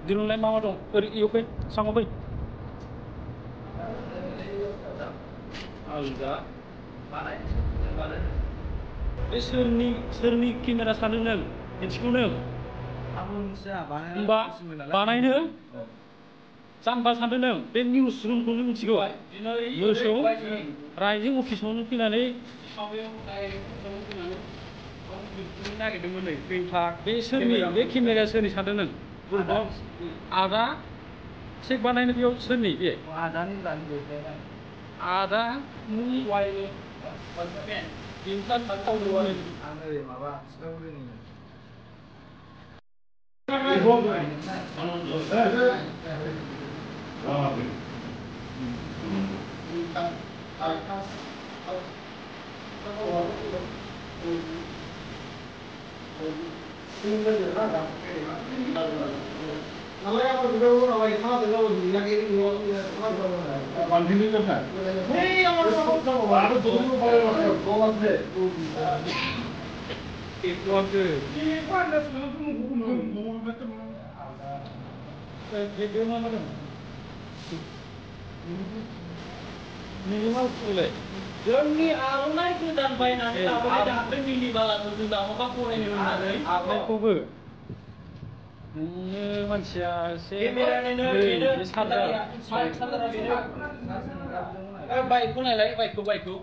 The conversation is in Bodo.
दिरुनलाय मा दं ओरै इयाव फै साङाव फै आलदा बे सोरनि केमेरा सानदों नों दिन्थिगौ नों होमबा बानायनो जाम्बा सानदों नों बे निउस रुमखौ नों मिथिगौ मोसौ रायजों अफिसावनो फैनानै नागिरदोंमोन नै बे सोरनि बे केमेराया सोरनि सानदों नों आदा चेक बानायनो बेयाव सोरनि बे आदा जोंनि आर'नाइ गोदान बायनानै लाबोनाय दाख्लै मिनि बालाखौ जों दामोबा फरायनो होननानै आर'नाइखौबो नोङो मानसिया एसे बाइकखौ नायलाय बाइकखौ